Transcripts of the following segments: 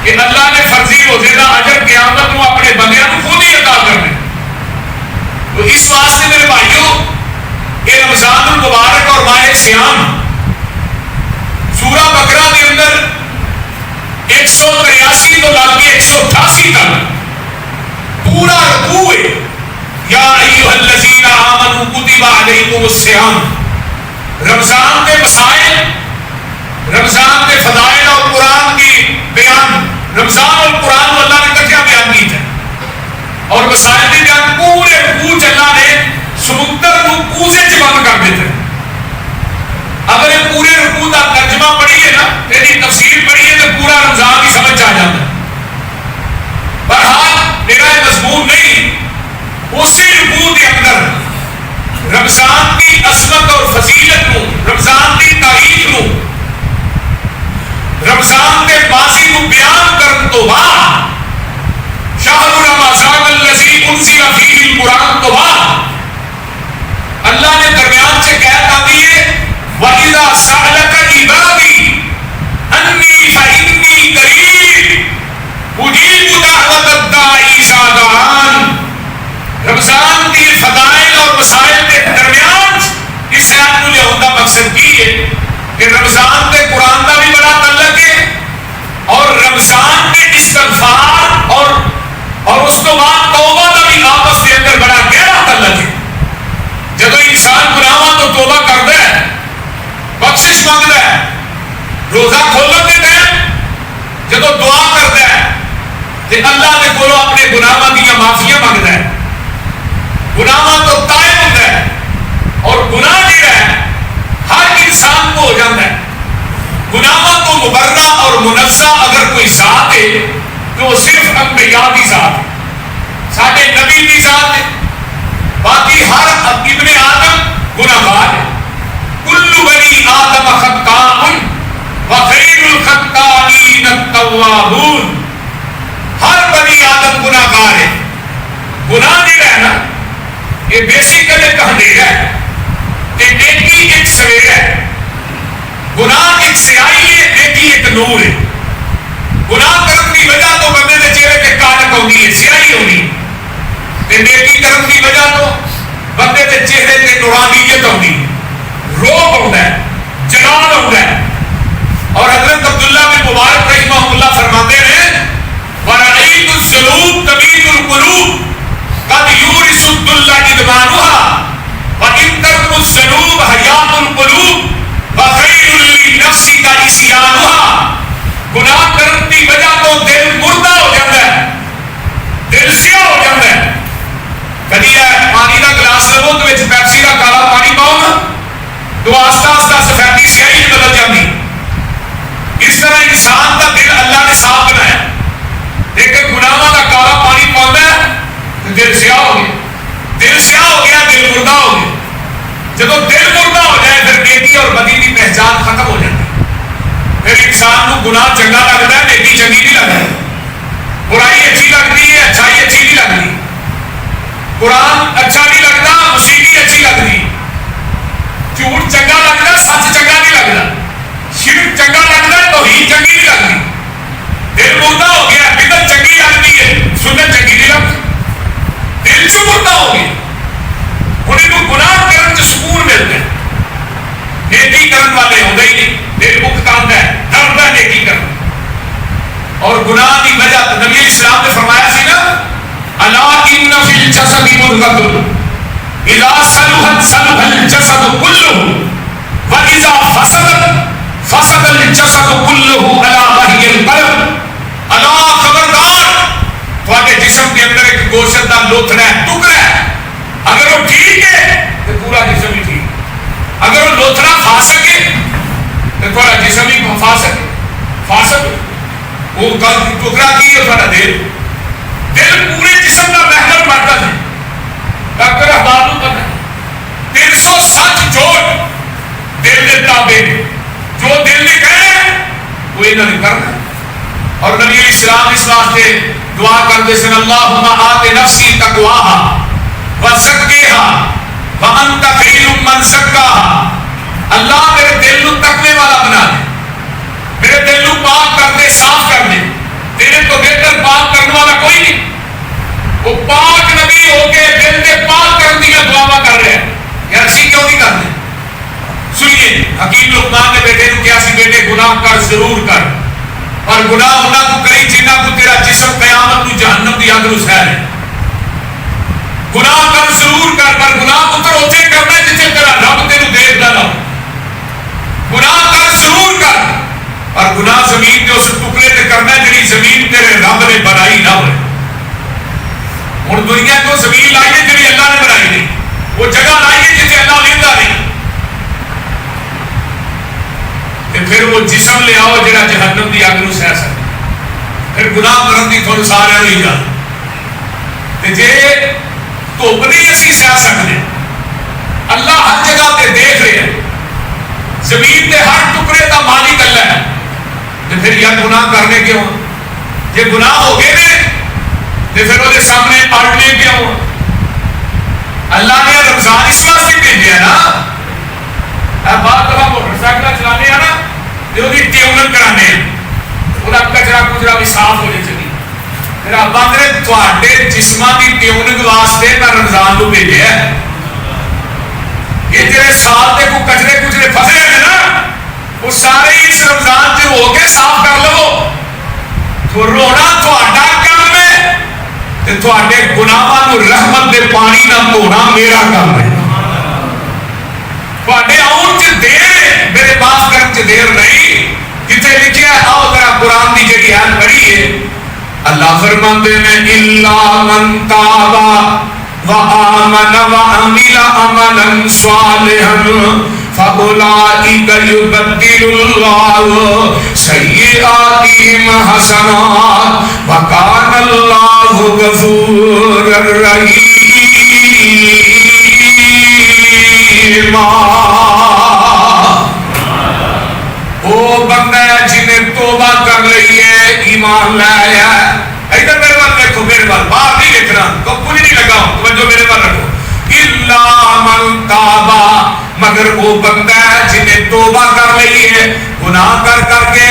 کہ اللہ نے فرضی روزے کا اجر قیامت کو اپنے بندیاں کو خود ہی عطا کرنا. تو اس واسطے میرے بھائیوں یہ رمضان المبارک اور ماہ سیام سورہ بقرہ کے اندر 183 تو لگ کے 188 تک پورا رکوع ہے. یا ایھا الذین آمنوا کتب علیکم الصیام. رمضان کے مسائل، رمضان کے فضائل اور قرآن کی بیان، رمضان اور قرآن کو اللہ نے کٹھا بیان کی ہے اور مسائل بھی بیان. پورے رکوع اللہ نے سمندر کو کوزے چ بند کر دیتے. اگر یہ پورے رکوع کا ترجمہ پڑھیے نا، تیری تفسیر پڑھیے تو پورا رمضان کی سمجھ آ جاتا ہے. بہرحال میرا یہ مضمون نہیں، اسی رکوع کے اندر رمضان کی عظمت اور فضیلت کو، رمضان کی تاریخ کو، رمضان کے ماضی کو بیان کرنے تو بعد شہر رمضان الذی انزل فیہ القرآن تو بعد اللہ نے درمیان سے کہہ آتی ہے وَإِذَا سَأَلَكَ عِبَادِي أَنِّي فَإِنِّي قَرِيبٌ أُجِيبُ دَعْوَةَ الدَّاعِ إِذَا دَعَانِ. رمضان کی فضائل اور مسائل کے درمیان اس آیت کو لے کا مقصد کی ہے کہ رمضان کے قرآن کا بھی بڑا تعلق ہے اور رمضان کے استغفار اور اس کو بعد توبہ کا بھی آپس کے اندر بڑا گہرا تعلق ہے. جب انسان گناہاں تو توبہ کرتا ہے، بخشش مانگتا ہے، روزہ کھولنے کے ٹائم جب دعا کرتا ہے تو اللہ نے کولو اپنے گناہاں کی معافیاں مانگتا ہے. گناہاں تو تائب ہوتا ہے اور گناہ نہیں ہے ہر انسان کو ہو جاتا ہے. گناہاں تو مبرہ اور منزہ اگر کوئی ذات ہے تو وہ صرف انبیاء کی ذات ہے، سارے نبی کی ذات ہے. باقی ہر ابن آدم گناہگار ہے. کل بنی آدم خطاء وخیر الخطائین التوابون. ہر بنی آدم گناہگار ہے. گناہ نہیں رہنا یہ بیسیکل ایک اندھیرا ہے کہ نیکی ایک سویرا ہے. گناہ ایک سیاہی ہے، نیکی ایک نور ہے. گناہ کرنے کی وجہ تو بندے کے چہرے کے کالک ہونی ہے، سیاہی ہونی ہے. نیکی کرنے کی وجہ تو بندے کے چہرے کے نورانیت ہونی ہے، روب ہوتا ہے، جلال ہوتا ہے. اور حضرت عبداللہ بن مبارک رحمہ اللہ فرماتے ہیں وَرَأَيْتُ الذُّنُوبَ تَمِيلُ الْقُلُوبَ قد یورث الذل ادمانها وان ترك الذنوب حیات القلوب وخیر للنفس کا عصیانها. گناہ کرنے کی وجہ تو دل مردہ ہو جاتا ہے، دل سیاہ ہو جاتا ہے. کدی پانی کا گلاس لو تو پیپسی کا کالا پانی پاؤ نا تو آہستہ آہستہ سفیدی سیاہی بدل جاتی. اس طرح انسان کا دل اللہ نے صاف بنایا، لیکن گناہوں کا کالا پانی پاؤں ہے دل سیاہ ہو گیا. دل سیاہ ہو گیا، دل مردہ ہو گیا. جب دل مردہ ہو جائے پھر نیکی اور بدی کی پہچان ختم ہو جاتی ہے. پھر انسان کو گناہ چنگا لگتا ہے، نیکی چنگی نہیں لگتی. برائی اچھی لگتی ہے، اچھائی اچھی نہیں لگتی. قرآن اچھا نہیں لگتا، موسیقی اچھی لگتی. جھوٹ چنگا لگتا، سچ چنگا نہیں لگتا. شرک چنگا لگتا، توحید چنگی نہیں لگتی. دل مردہ ہو گیا، بدعت چنگی لگتی ہے، سنت چنگی نہیں لگتی. دل سے مردہ ہو گیا. انہیں کو گناہ کرنے سے سکون ملتا ہے. نیکی کرنے والے ہوتے ہی نہیں، دل اکتاتا ہے، ڈرتا ہے نیکی کرنا. اور گناہ کی وجہ نبی اسلام نے فرمایا سی نا الا ان فی الجسد مضغۃ اذا صلحت صلح الجسد كله واذا فسدت فسد الجسد كله الا وهي القلب. الا خبردار تھوڑے جسم کے اندر ایک گوشت کا لوتھڑا ہے، ٹکڑا ہے. اگر وہ ٹھیک ہے تو پورا جسم ہی ٹھیک. اگر وہ لوتھڑا فاسق ہے تو تھوڑا جسم ہی فاسق وہ ٹکڑا کی ہے تھوڑا دل. دل پورے جسم کا محور بنتا ہے. ڈاکٹر احباب کو پتا ہے 360 چوٹ دل کے تابع، جو دل نے کہے وہ انہوں نے کرنا. اور نبی علیہ السلام اس واسطے دعا کرتے سن اللہم آت نفسی تقواها وزکیها وانت خیر من زکاها. اللہ میرے دل کو تقوی والا بنا دے، میرے دل کو پاک کر دے، صاف کر دے. حکیم لقمان نے بیٹے کو کیا سی بیٹے گناہ کر ضرور کر اور گناہ انہاں کو کری جنہاں کو تیرا جسم قیامت کو جہنم دی اگ نو سہ ہے گناہ کر ضرور کر پر گناہ پتر اوتھے کرنا ہے جتھے تیرا رب تینوں دیکھدا نہ گناہ کر ضرور کر اور گناہ زمین کے اس ٹکڑے تے کرنا ہے جڑی زمین تیرے رب نے بنائی نہ ہوئے ہن دنیا کو زمین لائی ہے جڑی اللہ نے بنائی نہیں وہ جگہ لائی ہے جتھے اللہ لیندا نہیں تے پھر وہ جسم لے آؤ جڑا جہنم دی اگ نو سہ سکے پھر گناہ کرن دی تھانوں سارے نوں اجازت تے جے دھوپ نہیں اسی سہ سکتے اللہ ہر جگہ تے دیکھ رہے ہیں زمین کے ہر ٹکڑے کا مالک اللہ ہے تو پھر یہ گناہ کرنے کیوں یہ گناہ ہو گئے نے تو پھر وہ سامنے اڑنے کیوں اللہ نے رمضان اس واسطے بھیجا نا بعد دفعہ موٹر سائیکل چلانے ہیں نا تو وہ ٹیوننگ کرانے ہیں وہ کچرا کچرا بھی صاف ہونی چاہیے پھر آپ نے جسماں کی ٹیوننگ واسطے میں رمضان کو بھیجا ہے یہ جڑے سال کے کوئی کچرے کچرے پھسے ہیں نا وہ سارے اس رمضان سے ہو کے صاف کر لو تو رونا تھوڑا کام ہے تے تھوڑے گناہاں نو رحمت دے پانی نال دھونا میرا کام ہے تھوڑے آؤن چ دیر میرے معاف کرن چ دیر نہیں جتنے لکھیا ہے آؤ ذرا قرآن دی جڑی آیت پڑھی ہے اللہ فرماتے ہیں الا من تاب وآمن وعمل عملا صالحا فأولئك يبدل الله سيئاتهم حسنات وكان الله غفورا رحيما وہ بندہ جنہیں توبہ کر لئی ہے ایمان لایا ادھر میرے بات دیکھو میرے بات باہر نہیں دیکھنا تو کچھ نہیں لگا توجہ میرے بات رکھو الا من تابا مگر وہ بندہ ہے جنہیں توبہ کر لئی ہے گناہ کر کر کے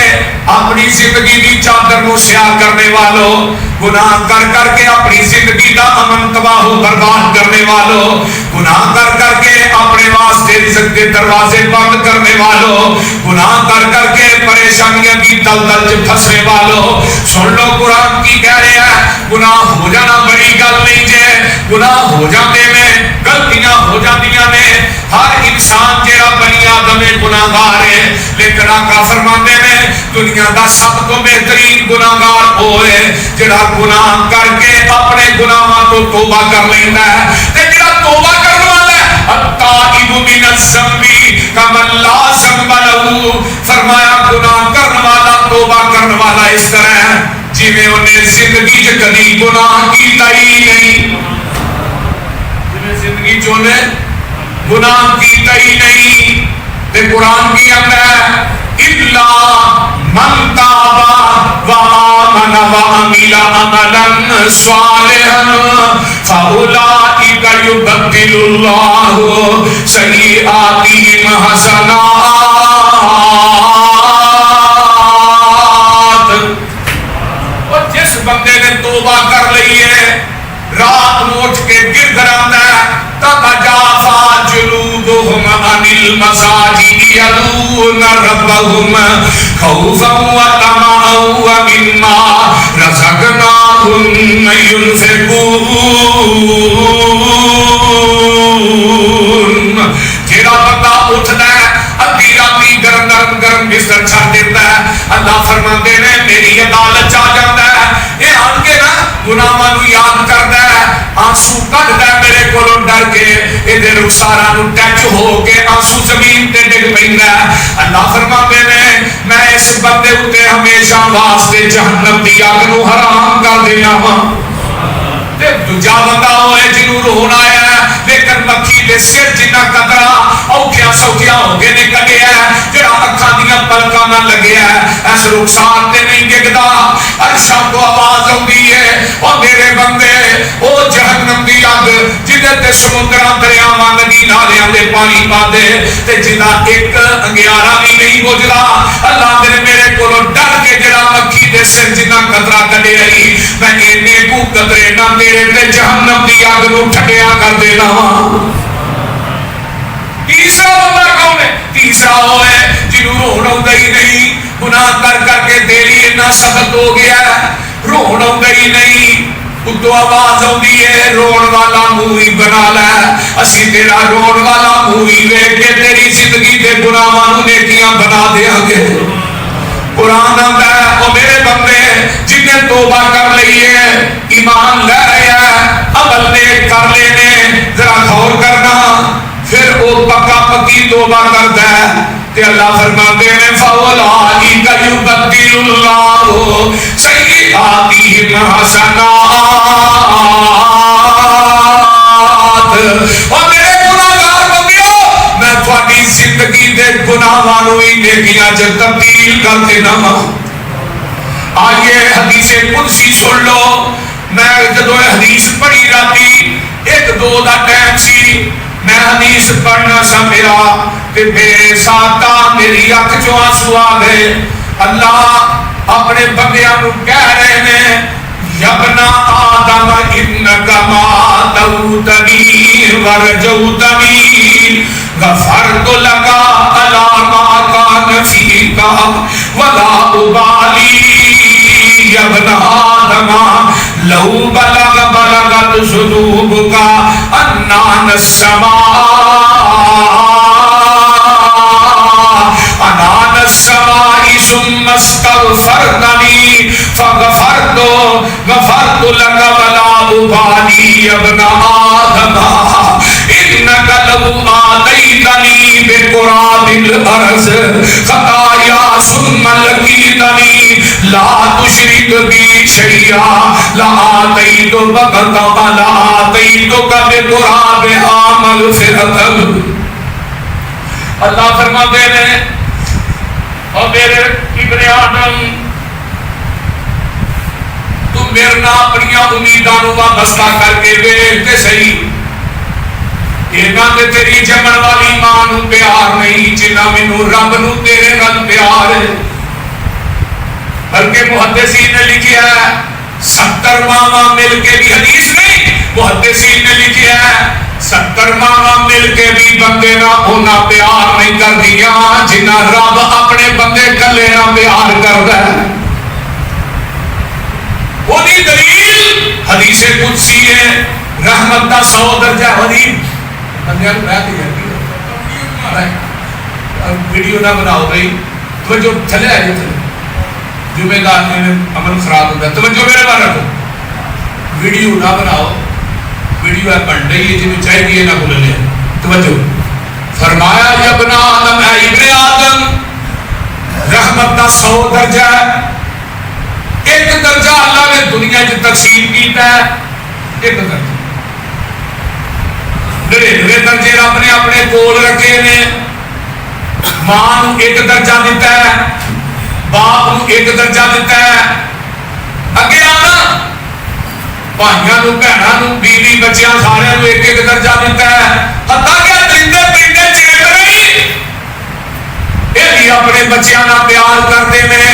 اپنی زندگی کی چادر کو سیاہ کرنے والوں گناہ کر کر کے اپنی زندگی کا امن تباہ و برباد کرنے والوں گناہ کر کر کے اپنے واسطے رزق کے دروازے بند کرنے والوں گناہ کر کر کے پریشانیاں کی دلدل میں پھنسنے والوں سن لو قرآن کی کہہ رہے ہیں گناہ ہو جانا بڑی گل نہیں جے گناہ ہو جاتے میں غلطیاں ہو جاندیاں نے ہر انسان جڑا بنی آدم گناہگار ہے لیکن آقا فرماندے نے دنیا دا سب تو بہترین گناہگار وہ ہے جڑا گناہ کر کے اپنے گناہاں تو توبہ کر لیندا ہے تے جڑا توبہ کرن والا ہے التائب من الذنب کمن لا ذنب له فرمایا گناہ کرن والا توبہ کرن والا اس طرح ہے جویں انہیں زندگی وچ کبھی گناہ کیتا ہی نہیں جویں زندگی چ انہیں گناہ کیتا ہی نہیں تے قرآن کی آتا ہے الا من تاب وآمن وعمل عملا صالحا فأولئك يبدل الله سيئاتهم حسنات اور جس بندے نے توبہ کر لی ہے رات نو اٹھ کے گر گراتا ہے تتجافى جنوبهم عن المضاجع يدعون ربهم خوفا وطمعا ومما رزقناهم ينفقون جڑا بندہ اٹھتا ہے ادھی راتی گرم گرم گرم بستر چھڈ دیتا ہے اللہ فرماندے نے میری عدالت آ جاتا ہے یہ آن کے نا گناہاں نو یاد کردا ہے آنسو کڈدا ہے میرے کولوں ڈر کے ادھے رخساراں نو ٹچ ہو کے آنسو زمین تے ڈگ پیندا ہے اللہ فرماندے نے میں اس بندے اُتے ہمیشہ واسطے جہنم دی اگ نو حرام کر دینا وا تے دوجا بندہ ہوئے جنوں رونا آیا لیکن مکھی دے سر جنہ قطرہ اوکھیاں سوکھیاں ہو کے نکلیا ہے جڑا اکھاں دیاں پلکاں نہ لگیا ہے اس رخسار تے نہیں ڈگدا عرشاں کو آواز آندی ہے او میرے بندے او جہنم دی اگ جدے تے سمندراں دریاواں ندی نالیاں دے پانی پاندے تے جدا ایک انگیارا بھی نہیں بجدا اللہ دے میرے کولوں ڈر کے جڑا مکھی دے سر جنہ قطرہ کڈے آئی میں اینے کو قطرے نہ میرے تے جہنم دی اگ نو ٹھڈیا کر دینا تیسرا بندہ کون ہے؟ تیسرا وہ ہے جنہوں رون آتا ہی نہیں، گناہ کر کر کے دل ہی اتنا سخت ہو گیا، رون آتا ہی نہیں، اتو آواز آتی ہے رون والا منہ ہی بنا لے، اسی تیرا رون والا منہ ہی ویکھ کے تیری زندگی دے گناہاں نوں نیکیاں بنا دیاں گے۔ قرآن آتا ہے او میرے بندے جن نے توبہ کر لی ہے، ایمان لے رہا ہے، عمل نیک کر لینے، ذرا غور کرنا، پھر وہ پکا پکی توبہ کرتا ہے تے اللہ فرماتے ہیں فَأُولَٰئِکَ يُبَدِّلُ اللَّهُ سَیِّئَاتِہِمْ حَسَنَاتٍ۔ اور میرے گناہگار بندیو میں تھوڑی زندگی دے گناہاں نوں ہی نیکیاں چ تبدیل کر دینا وا۔ آئیے حدیث قدسی سن لو، میں جدو حدیث پڑھی راتی ایک دو دا ٹائم سی، میں حدیث پڑھنا سا میرا کہ میرے ساتھا میری اکھ چوں آنسو آ گئے۔ اللہ اپنے بندیاں نوں کہہ رہے ہیں یبنا آدم انکا ما دوتنی ورجوتنی غفرت لکا علی ما کان فیکا ولا ابالی یبنا آدم لو بلغت ذنوبکا انان السماء انان السماء ثم استغفرتنی فغفرت لك ولا أبالي ابن آدم إنك لو آتيتني بقراب الأرض خطايا ثم لقيتني لا تشرك بي شيئا لآتيتك بقرابها مغفرة۔ اللہ فرماتے ہیں اور میرے ابن آدم تو میرے نا اپنی امیداں نوں وابستہ کر کے ویکھ تے صحیح، انہاں تے تیری جمن والی ماں نوں پیار نہیں جنہاں مینوں رب نوں تیرے نال پیار ہے۔ بلکہ محدثین نے لکھیا ہے 70 ماواں مل کے بھی، حدیث نہیں، محدثین نے لکھیا ہے 70 ماواں مل کے بھی بندے نال اونا پیار نہیں کردیاں جنہ رب اپنے بندے کلے نال پیار کردا ہے۔ وہی دلیل حدیث قدسی ہے، رحمت دا 100 درجہ حدیث بندیاں نوں رہ کے ویڈیو نہ بناؤ بھائی، توجہ چلے آئے جمعے کا عمل خراب ہوتا ہے، توجہ میرے بار رکھو، ویڈیو نہ بناؤ، ویڈیو ہے بن رہی ہے جنہیں چاہیے نہ بھول لے، توجہ فرمایا یا ابن آدم اے ابن آدم رحمت دا 100 درجہ ہے، ایک درجہ اللہ نے دنیا کی تقسیم کیتا ہے، ایک درجہ 99 درجے رب نے اپنے کول رکھے نے، ماں نو ایک درجہ دیتا ہے، باپ نو ایک درجہ دیتا ہے، اگے آنا بھائیاں نو بہناں نو بیوی بچیاں سارے نو ایک ایک درجہ دیتا ہے، حتیٰ کہ درندے پرندے چیتے نہیں یہ بھی اپنے بچیاں نال پیار کرتے ہیں،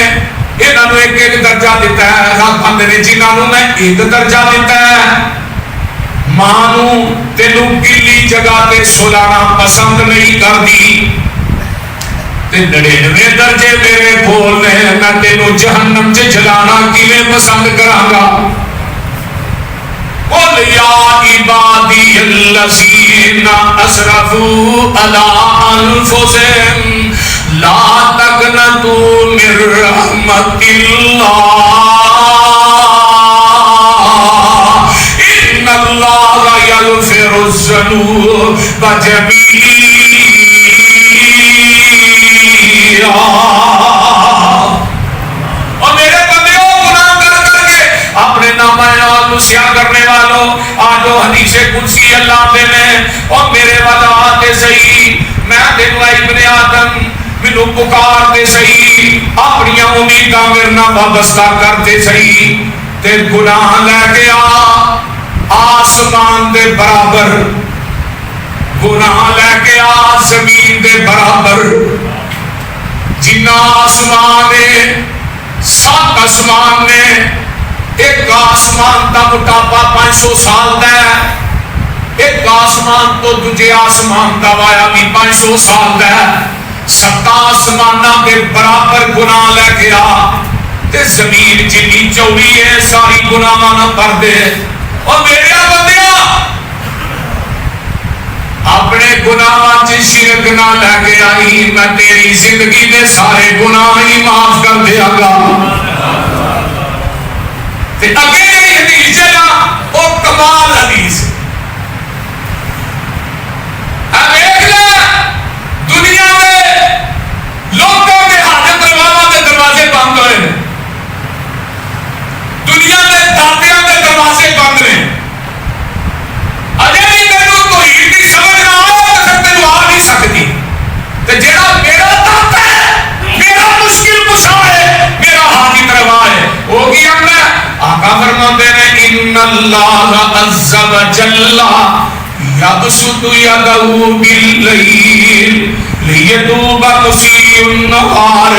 انہاں نو ایک ایک درجہ دیتا ہے۔ رب آندے نے جنہاں نو میں ایک درجہ دیتا ہے، ماں نو تینوں گلی جگہ تے سلانا پسند نہیں کردی، تے 99 درجے میرے کول نے، میں تینوں جہنم چ جلانا کیویں پسند کراں گا۔ قل یا عبادی الذین اسرفوا علی انفسہم لا تقنطوا من رحمت اللہ ان اللہ یغفر الذنوب جميعا۔ اور میرے بندیوں گناہ کر کر کے اپنے نام نال سیاہ کرنے والوں آجو حدیث قدسی اللہ دے میں اور میرے والا آتے صحیح، میں تینوں ابن آدم مینوں پکار دے صحیح، اپنی امیداں میرے نال وابستہ کر دے صحیح، تے گناہ لے کے آسمان دے برابر، گناہ لے کے زمین دے برابر، جنہ آسمان نے 7 آسمان نے، ایک آسمان دا موٹاپا 500 سال دا ہے، ایک آسمان تو دوجے آسمان دا وایا بھی 500 سال دا ہے، 7 آسمانہ کے برابر گناہ لے کے آ تے زمین جنی چوڑی ہے ساری گناہ نہ کر دے. اور میرے بندیاں اپنے گناہ چ شرک نہ لے کے آئی، میں تیری زندگی دے سارے گناہ ہی معاف کر دیا گا. تے اگے جڑی حدیث ہے نا وہ کمال حدیث ہے. دیکھ لے دنیا میں لوگوں کے حاجت رواواں کے دروازے بند ہوئے ہیں، دنیا میں داتیاں کے دروازے بند نے. اجے بھی تینوں توحید کی سمجھ نہ آئے تو تینوں آ نہیں سکتی. تے جڑا میرا داتا ہے، میرا مشکل کشا ہے، میرا حاجت روا ہے، وہ کی ہے؟ آقا فرماتے ہیں ان اللہ عز و جل یبسط یدہ باللیل لیتوب مسیء النہار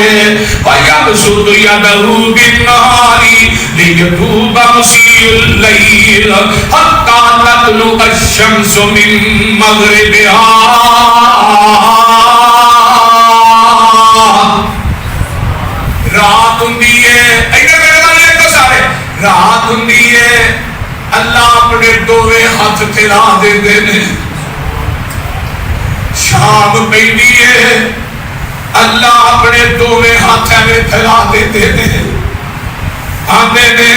ویبسط یدہ بالنہار لیتوب مسیء اللیل حتی تطلع الشمس من مغربها. رات ہوندی ہے، ادھر میرے نال دیکھو سارے، رات ہوندی ہے، اللہ اپنے دوویں ہاتھ پھیلا دیندے نے. شام پیندی ہے، اللہ اپنے دوویں ہاتھ میں پھیلا دیندے نے. آندے نے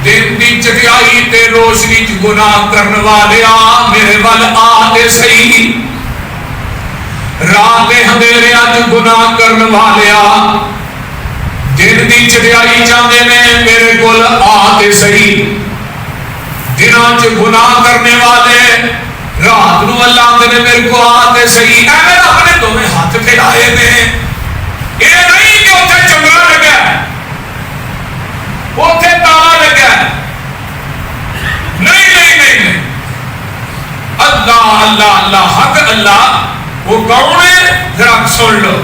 دن دی چڑھائی تے روشنی چ گناہ کرن والے آ میرے ول آ تے صحیح. رات دے اندھیریاں چ گناہ کرن والے آ دن دی چڑھائی چاہتے نے میرے کول آ تے صحیح. دنوں چ گناہ کرنے والے رات نو اللہ آندے نے میرے کو آ تے صحیح. اے میرا اپنے دوویں ہاتھ پھیلائے نے. یہ نہیں کہ اوتھے چنگا لگا اوتھے تالا لگا، نہیں نہیں نہیں نہیں. اللہ اللہ اللہ حق اللہ وہ کون ہے؟ ذرا سن لو.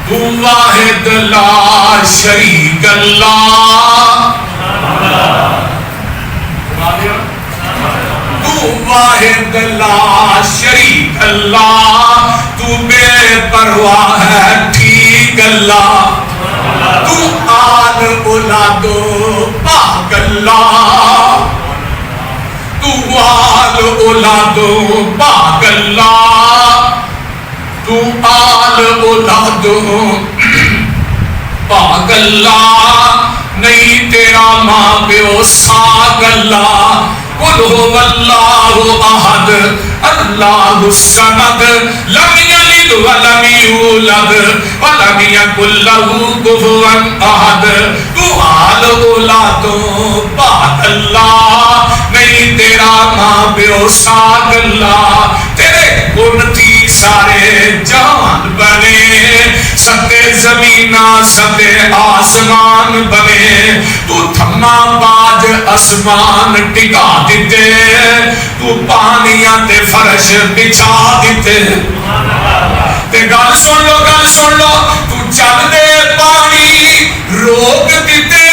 تو واحد لا شریک اللہ، تو واحد لا شریک اللہ، تو بے پرواہ ہے ٹھیک اللہ، تو آل اولاد پاک اللہ، تو آل اولاد پاک اللہ، تو آل اولاد پاک اللہ. نہیں تیرا ماں پیو ساگ اللہ. قل هو اللہ احد اللہ الصمد لم یلد ولم یولد ولم یکن لہ کفوا احد. تو آل اولاد پاک اللہ. نہیں تیرا ماں پیو ساگ اللہ. تیرے گن تھی سارے جہان بنے، ستے زمینہ ستے آسمان بنے. تو تھما باج اسمان ٹکا دیتے، تو پانیاں تے فرش بچھا دیتے. تے گل سن لو گل سن لو، تو چل دے پانی روک دیتے.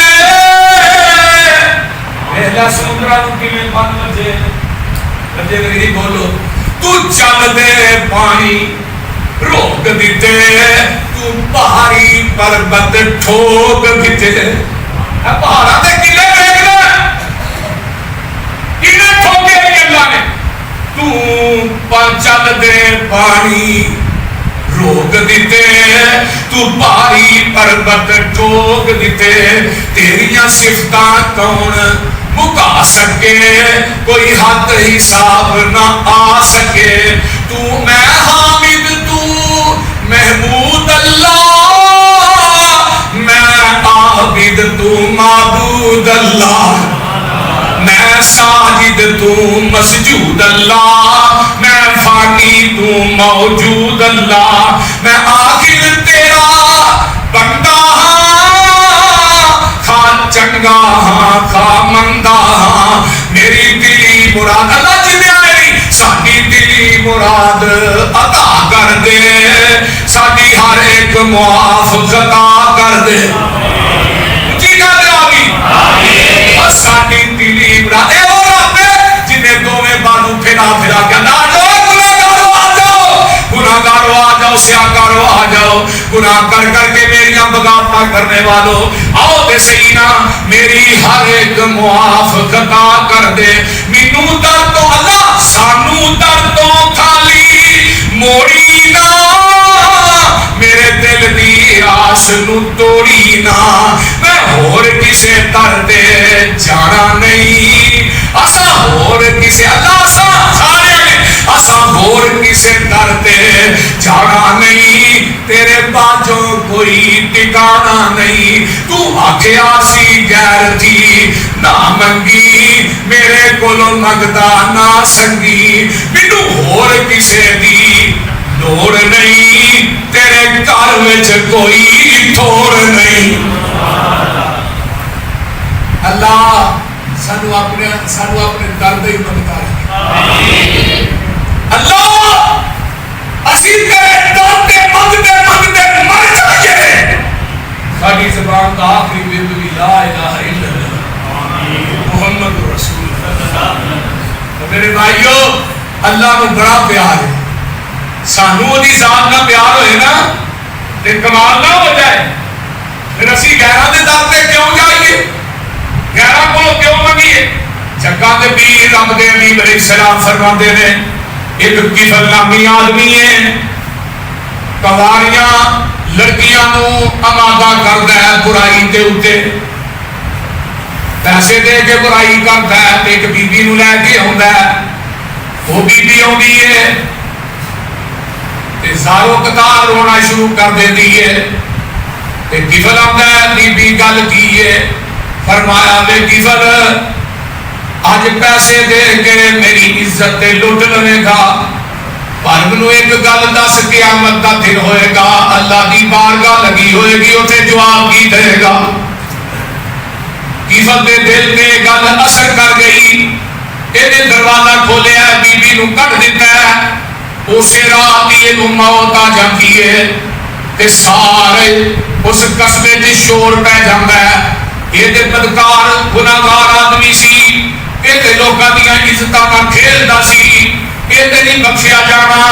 پہلا سمندرہ تو کیویں بند وجے وجے نہیں بولو. تو چل دے پانی روک دیتے، تو پہاڑی پربت ٹھوک دیتے. پہاڑا تے قلعے دیکھ لے قلعے ٹھوکے ہی اللہ نے. تو چل دے پانی روک دیتے، تو پہاڑی پربت ٹھوک دیتے. تیریاں صفتاں کون مکا سکے، کوئی حد حساب نہ آ سکے. تو میں حامد تو محمود اللہ، میں عابد تو معبود اللہ، میں ساجد تو مسجود اللہ، میں فانی تو موجود اللہ. میں آخر تیرا بندہ ہاں، کھا چنگا ہاں کھا مندہ ہاں. میری دلی مراد اللہ جی آئی ساری دلی مراد عطا کر دے، ساری ہر ایک معاف خطا کر دے. جی گل آ گئی ساری دلی مراد. اے وہ رب جنہیں کرو آ جاؤ، گناہ کر کر کے میری بغاوت کرنے والوں آؤ تے سینا میری ہر ایک معاف خطا کر دے، مینوں در تو اللہ سانو در تو خالی موڑی نہ، میرے دل دی آس نو توڑی نہ، میں ہور کسے در تے جانا نہیں، اسا ہور کسے اللہ سارے اسا ہور کسے در تے جانا نہیں، تیرے باجوں کوئی ٹکانا نہیں، تو آکھیا سی غیر تھی نہ منگی میرے کولوں منگدا نہ سنگی، مینوں ہور کسے دی لوڑ نہیں، تیرے گھر وچ کوئی تھوڑ نہیں۔ اللہ سانو اپنے درد ہی منگتا ہے، اللہ اسی تیرے درد منگتے منگتے مر جائیے، ساری زبان کا آخری بندی لا الہ الا اللہ محمد رسول اللہ۔ میرے بھائیو اللہ کو بڑا پیار ہے، سانو دی ذات نہ پیار ہوئے نا تے کمال نہ ہو جائے، پھر اسی غیراں دے در تے کیوں جائیے، غیراں کو کیوں منگیے؟ جگہ دے پیر رب دے حبیب علیہ السلام فرماندے نے ایک کفل نامی آدمی ہے، کواریاں لڑکیاں نو آمادہ کردا ہے برائی دے اوتے، پیسے دے کے برائی کردا ہے تے ایک بی بی نو لے کے آوندا ہے، وہ بی بی آوندی ہے زارو قطار رونا شروع کر دیتی ہے، کفل آتا ہے بی بی گل کی ہے، فرمایا بے کفل آج پیسے دے کے میری عزت لٹ لے گا، پر مینوں ایک گل دس قیامت دا دن ہوئے گا اللہ دی بارگاہ لگی ہوئے گی اتنے جواب کی دے گا۔ کفل دے دل تے گل اثر کر گئی، یہ دروازہ کھولیا بی بی نو کٹ دیتا ہے، اسے رات یہ موت آ جاتی ہے تے سارے اس قصبے دی شور پہ جاتا ہے، یہ تے بدکار گناہگار آدمی سی، یہ تے لوکاں دیاں عزتاں نال کھیلدا سی، یہ تے نہیں بخشیا جانا،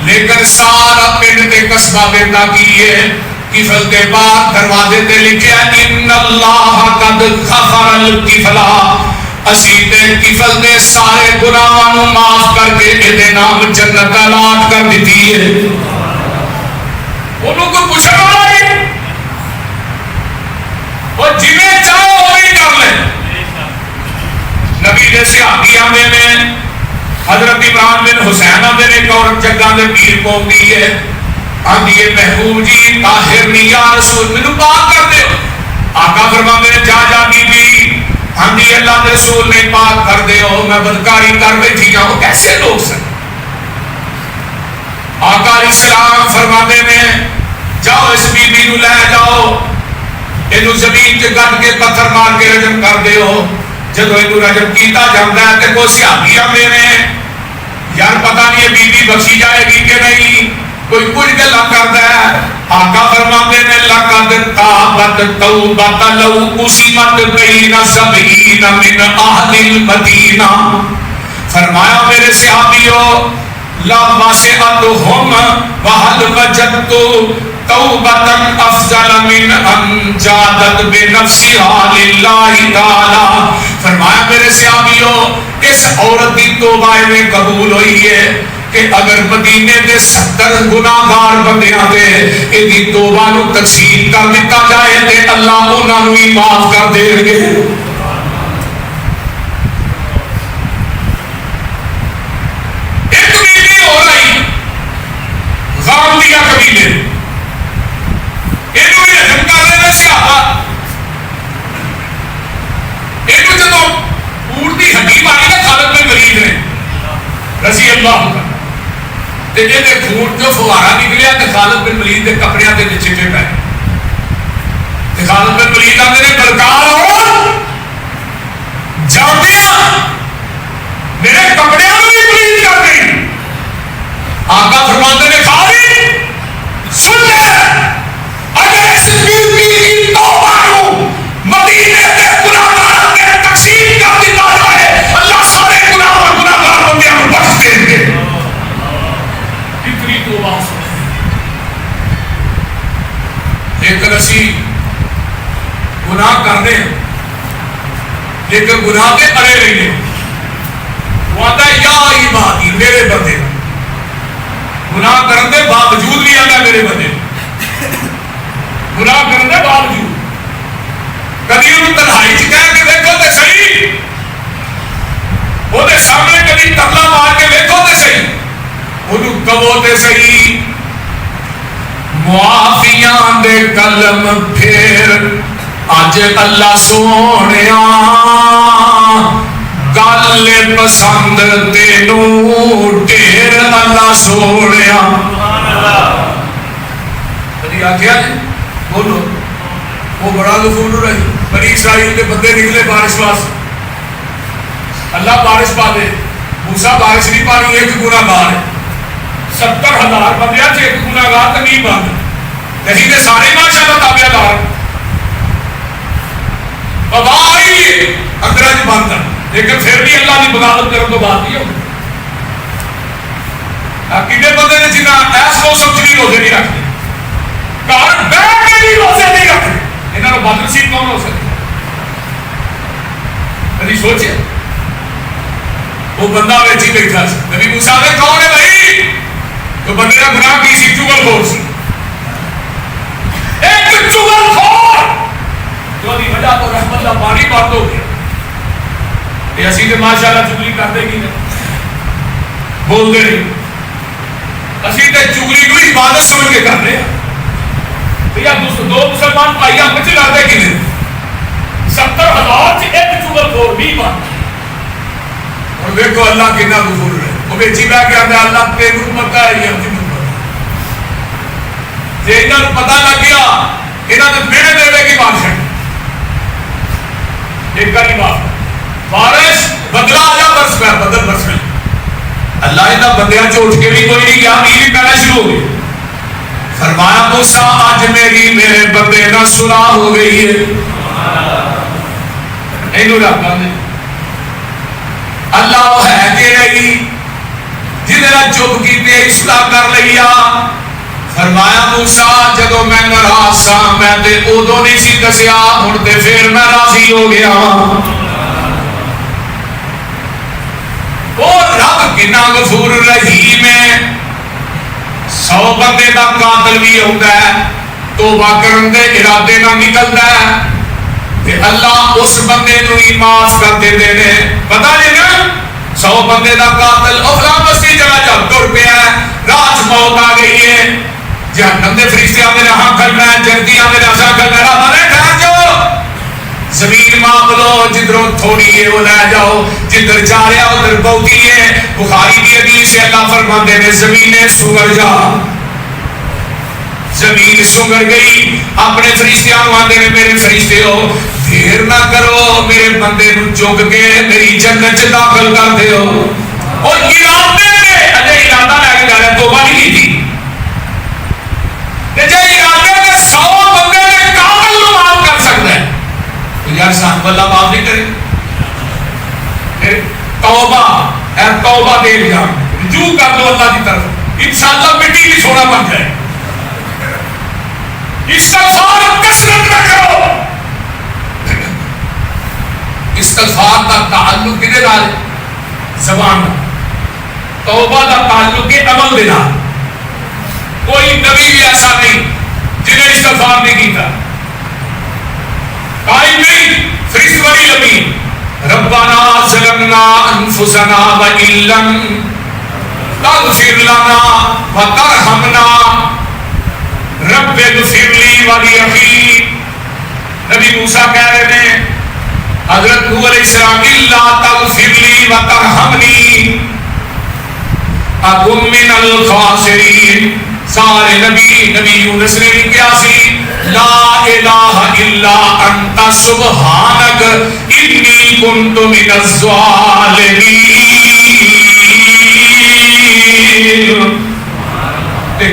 لیکن سارا پنڈ تے قصبہ ویندا کی ہے، کفل کے بعد دروازے تے لکھیا ان اللہ قد غفر الکفلا، اسی تے کفل دے سارے گناہاں نو معاف کر کے اے نام جنت اعلان کر دیتی ہے۔ انہوں کو پوچھنا والا ہے اور جنہیں چاہو وہی کر لیں۔ نبی دے صحابی آندے نے حضرت عمران بن حسین آندے نے ایک عورت جگہ دے پیر کو دی ہے، آندی ہے محبوب جی طاہر نہیں یا رسول مینوں پاک کر دے، آقا فرماندے نے جا جا بی بی ہم اللہ کے رسول نے پاک کر دے ہو، میں بدکاری کر بیٹھی جاؤں، کیسے لوگ سن؟ آقا علیہ السلام فرماتے ہیں جاؤ اس بی بی نو لے جاؤ، اینو زمین تے گڈ کے پتھر مار کے رجم کر دے ہو، جدو اینو رجم کیتا جاندا ہے تے کوئی صحابی آندے نے یار پتہ نہیں یہ بی بی بخشی جائے گی کہ نہیں، کوئی کچھ گلا کرتا ہے، آقا فرماتے نے لقد تابت توبۃ لو قسمت بین سبعین من اہل المدینہ، فرمایا میرے صحابیوں لا واسعتہم وحل وجدت توبۃ افضل من ان جادت بنفسها للہ تعالی، فرمایا میرے صحابیوں اس عورت کی توبہ میں قبول ہوئی ہے کہ اگر مدینے دے 70 گناہگار بندیاں دے ایدی توبہ نو تقسیم کر دیتا جائے تے اللہ انہاں نو ہی معاف کر دے گے۔ ایک بیوی ہو رہی غامدیہ قبیلے، اینو یہ ہجم کر رہے نے صحابہ، اینو جدو اونٹ دی ہڈی ماری نا خالد بن ولید نے رضی اللہ عنہ تے دے خون جو فوارا نکلیا تے خالد بن ولید دے کپڑیاں تے چٹے پے تے خالد بن ولید آندے نے بلکار ہو جاندیاں میرے کپڑیاں نوں بھی پلیت کر گئی، آقا فرماتے نے خالد سن لے اگر اس بیوی کی توبہ نو مدینے دے گناہگاراں تے تقسیم کر دیتا جائے اللہ سارے گناہگار بندیاں نوں بخش دیں گے۔ توبہ اسی گناہ کرتے ہیں لیکن گناہ کے اڑے رہے وہ آتا ہے یا عبادی میرے بندے گناہ کرنے کے باوجود بھی آتا ہے میرے بندے گناہ کرنے کے باوجود کبھی انہوں تنہائی کہہ کے دیکھو تو صحیح وہ سامنے کبھی ترلا مار کے دیکھو تو صحیح انہوں کہو تو صحیح معافیاں دے کلم پھر اج اللہ سونیا گل پسند تینوں ڈھیر اللہ سونیا کبھی آخیا جی بولو وہ بڑا غفور رہی بنی اسرائیل کے بندے نکلے بارش واسطے اللہ بارش پا دے موسیٰ بارش نہیں پانی ایک گناہ گار ہے 70,000 بندے سے ایک گناہ گار تو نہیں بند نہیں کہ سارے ماشاء اللہ تابعہ دار بابائی اندراج بند لیکن پھر بھی اللہ کی بغاوت کرنے تو بات نہیں ہوگی کتنے بندے نے جنہیں ایس موسم چ بھی روزے نہیں رکھتے گھر بیٹھ کے بھی روزے نہیں رکھتے انہوں نے بد نصیب کون ہو سکتا کبھی سوچے وہ بندہ بیچی بیٹھا سی کبھی موسیٰ نے کون ہے بھائی تو بندے کا گناہ کی سی چگل خور سی ایک چگل خور جو دی وجہ تو رحمت اللہ پانی بند ہو گیا یہ اسی تو ماشاءاللہ چگلی کرتے ہی نہیں بولتے نہیں اسی تو چگلی کو عبادت سمجھ کے کرتے ہیں بھیا دو مسلمان بھائی آپ بچے لڑتے کی نہیں 70,000 سے ایک چگل خور بھی بند اور دیکھو اللہ کتنا غفور ہے وہ بیچی بہ کے آتا ہے اللہ تینوں پتہ ہے یہ تینوں پتہ ہے انہوں پتہ لگ گیا انہوں نے میرے دیوے کی بارش ایک کاری بارش بدلا آجا برس پہ بدل برس پہ اللہ انہوں بندیاں چوٹ کے بھی کوئی نہیں گیا نہیں بھی پہنا شروع ہو گئی فرمایا موسیٰ آج میری میرے بندے نہ صلح ہو گئی ہے اینو رکھا نے اللہ وہ ہے کہ رہی جنہیں چپ کی تے اصلاح کر لیا فرمایا موسیٰ جدو میں ناراض سا میں تے ادو نہیں سی دسیا ہن تے پھر میں راضی ہو گیا وہ رب کتنا غفور رحیم ہے 100 بندے دا قاتل بھی ہوتا ہے توبہ کرن دے ارادے نہ نکلتا ہے کہ اللہ اس بندے نو ہی معاف کر دے دینے پتہ نہیں نا 100 بندے دا قاتل افلا بستی چلا جا ٹر پیا ہے راج موت آ گئی ہے جہنم دے فرشتے آدھے رہاں کرنا ہے جنتی آدھے رہاں کرنا ہے رب نے ٹھہر جاؤ زمین مانگ لو جدھروں تھوڑی ہے وہ لے جاؤ جدھر جا رہا ادھر بہتی ہے بخاری کی حدیث سے اللہ فرماتے ہیں زمینیں سنگر جا زمین سنگر گئی اپنے فرشتیاں آدھے نے میرے فرشتے ہو دیر نہ کرو میرے بندے نو چک کے میری جنت سے داخل کر دے ہو اور ارادے نے اجے ارادہ لے کے جا رہا توبہ نہیں کی تھی جے ارادے نے 100 بندے نے کامل نو معاف کر سکتا ہے تو یار صاحب اللہ معاف نہیں کرے توبہ ہے توبہ دے لیا رجوع کر دو اللہ کی طرف انشاءاللہ مٹی بھی سونا بن جائے استغفار کثرت نہ کرو استغفار کا تعلق کدے نال زبان توبہ کا تعلق ہے عمل دے نال کوئی نبی بھی ایسا نہیں جنہیں استغفار نہیں کیتا قائم نہیں فرشت بڑی لمبی ربنا ظلمنا انفسنا وان لم تغفر لنا وترحمنا رب اغفر لی ولی نبی موسیٰ کہہ رہے ہیں حضرت نوح علیہ السلام اللہ تغفر لی وترحمنی اکن من الخاسرین سارے نبی یونس نے بھی کیا سی لا الہ الا انت سبحانک انی کنت من الظالمین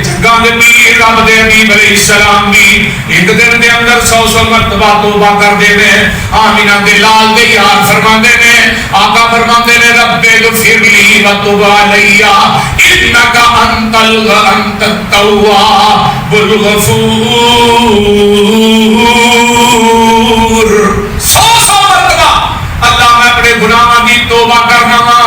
جنگاں دے پیر رب دے حبیب علیہ السلام دی ایک دن دے اندر 100 مرتبہ توبہ کر دے نے آمینہ دے لال دے یار فرماندے نے آقا فرماندے نے رب اغفر لی وتب علی انک انت التواب الغفور 100 مرتبہ اللہ میں اپنے گناہاں دی توبہ کرنا وا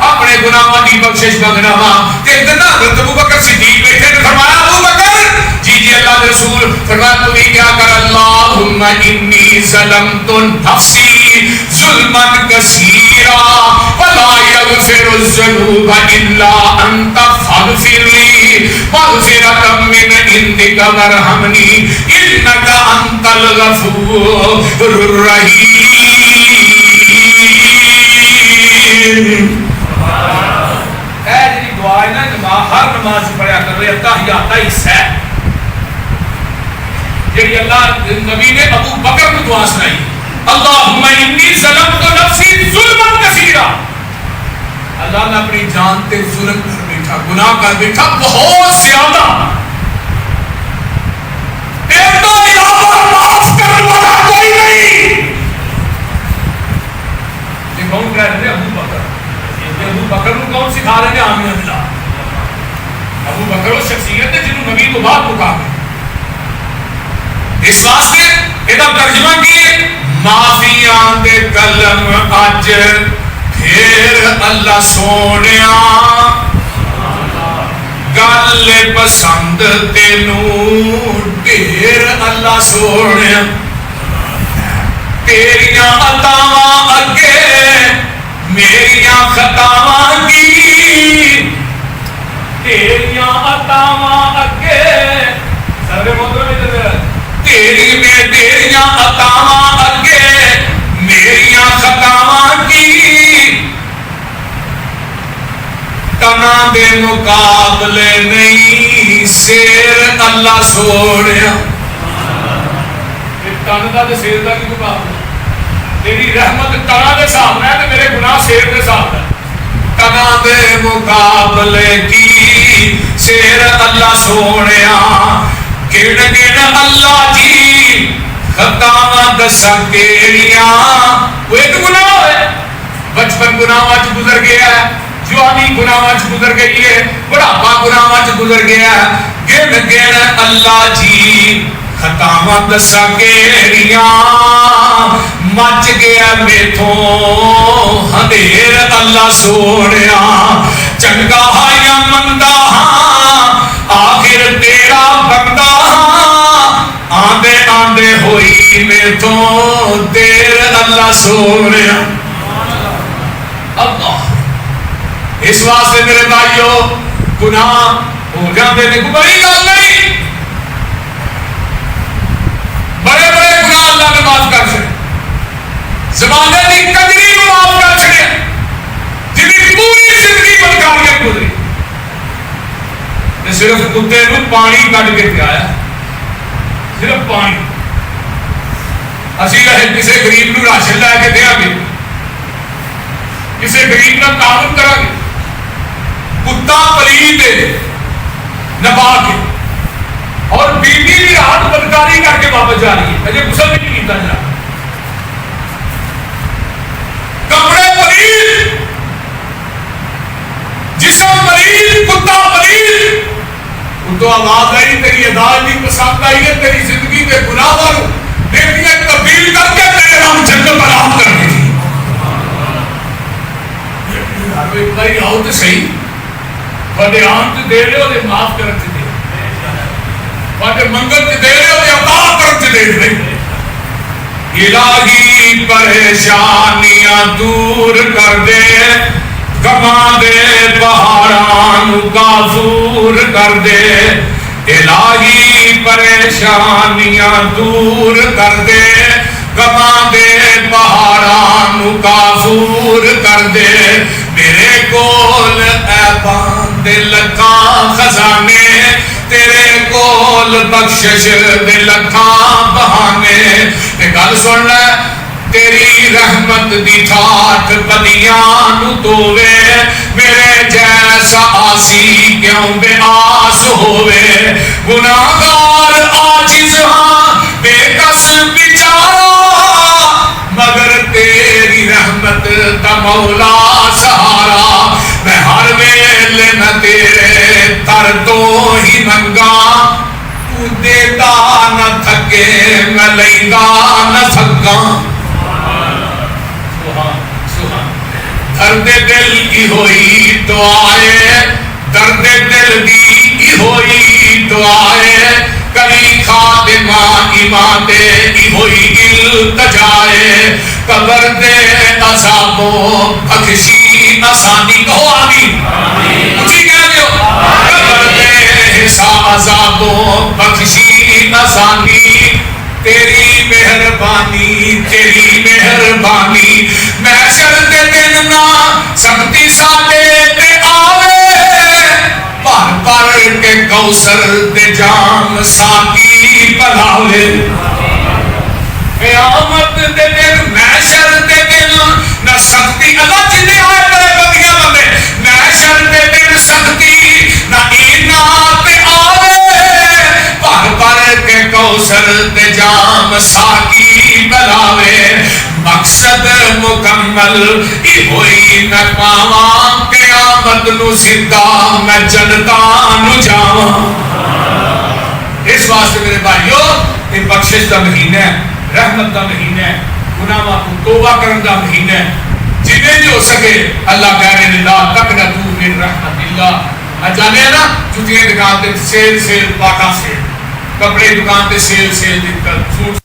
اپنے گناہاں دی بخشش منگنا وا تے اتنا حضرت ابوبکر صدیق بیٹھے نے فرمایا ابوبکر جی جی اللہ کے رسول فرمایا تو کیا کر اللہم انی ظلمت نفسی ظلما کثیرا ولا یغفر الذنوب الا انت فاغفر لی مغفرۃ من عندک وارحمنی انک انت الغفور الرحیم دعا ہے نا ہر نماز پڑھا کر رہے تحیات حصہ ہے جی اللہ نبی نے ابو بکر کو دعا سنائی اللہم انی ظلمت نفسی ظلما کثیرا اللہ نے اپنی جان تے ظلم کر بیٹھا گناہ کر بیٹھا بہت زیادہ تیرے تو علاوہ معاف کرنے والا کوئی نہیں یہ کون کہہ رہے ہیں ابو بکر ابو بکر کو کون سکھا رہے ہیں آمین اللہ ابو بکر وہ شخصیت ہے جنہوں نبی کو بعد مقام ہے اس واسطے یہ ترجمہ کیے معافیاں دے کلم اج پھر اللہ سونیا گل پسند تینوں ڈھیر اللہ سونیا تیریاں عطاواں اگے میریاں خطاواں کی تیریاں عطاواں اگے سارے مطلب تیری میں تیریاں عطاواں اگے میریاں خطاواں کی تنا دے مقابلے نہیں سیر اللہ سوڑیا تن دا تے سیر دا کی مقابلہ تیری رحمت تنا دے سامنے ہے تے میرے گناہ سیر دے سامنے تنا دے مقابلے کی سیر اللہ سوڑیا گن گن اللہ جی خطاواں دساں تیریاں وہ ایک گناہ ہے بچپن گناہ وچ گزر گیا ہے جوانی گناہ وچ گزر گئی ہے بڑھاپا گناہ وچ گزر گیا ہے گن گن اللہ جی خطاواں دساں کیڑیاں مچ گیا میتھوں اندھیر اللہ سونیا چنگا یا مندا آخر تیرا بندہ آندے آندے ہوئی میتھوں دیر اللہ سونیا اللہ اس واسطے میرے بھائیو گناہ ہو جاندے نے کوئی بڑی گل نہیں بڑے بڑے گناہ اللہ نے معاف کر چھڑے زمانے کی قدری کو معاف کر چھڑے جنہیں پوری زندگی بدکاریاں گزری صرف کتے نو پانی کٹ کے پیا صرف پانی اسی کسی غریب نو راشن لے کے دیا گے کسی غریب کا تعاون کرا گے کتا پلیت نبا کے اور بیوی بھی رات بدکاری کر کے واپس جا رہی ہے اجے غسل بھی نہیں کیتا جا کپڑے پلیت جسم پلیت کتا پلیت تو آواز آئی تیری اداز نہیں پسند آئی ہے تیری زندگی کے گناہ والوں بیٹیاں تبدیل کر کے تیرے نام جنگل برآمد کر دی ایک باری آؤ تو صحیح بڑے آن تو دے رہے ہو دے معاف کرن سے دے بڑے منگل سے دے رہے ہو دے عطا کرن سے دے رہے الہی پریشانیاں دور کر دے کما دے پہاڑاں کافور کر دے الہی پریشانیاں دور کر دے کما دے پہاڑاں کافور کر دے میرے کول ایبان دے لکھاں خزانے تیرے کول بخشش دے لکھاں بہانے تے گل سن لے تیری رحمت دی ٹھاٹھ بدیاں نو تووے میرے جیسا آسی کیوں بے آس ہووے گناہگار عاجز ہاں بے کس بیچارہ مگر تیری رحمت دا مولا سہارا میں ہر ویلے نہ تیرے در تو ہی منگا تو دیتا نہ تھکے میں لیندا نہ تھکا درد دل کی ہوئی دعائے درد دل کی ہوئی دعائے کبھی خادمہ ایمان دے ہوئی التجائے قبر دے عذابوں بخشی آسانی کہو آمین اچھی کہہ دیو قبر دے عذابوں بخشی آسانی تیری مہربانی تیری مہربانی محشر دے دن نہ سختی ساڈے تے آوے پر پر کے کوثر دے جام ساقی بناوے قیامت دے دن محشر دے دن نہ سختی اللہ جتنے آئے بڑے بدیاں بندے محشر دے دن سختی نہ اینات آوے پر پر کے کوثر دے جام ساقی بلاوے مقصد مکمل ای ہوئی نہ پاواں قیامت نو زندہ میں جنتا نو جاواں اس واسطے میرے بھائیو یہ بخشش دا مہینہ ہے رحمت دا مہینہ ہے گناہاں کو توبہ کرن دا مہینہ ہے جتنے بھی ہو سکے اللہ کہنے اللہ تقنطوا من رحمت اللہ جانے ہیں نا جوتیاں دکان تے سیل پاٹا سیل کپڑے دکان تے سیل دکھتا سوٹ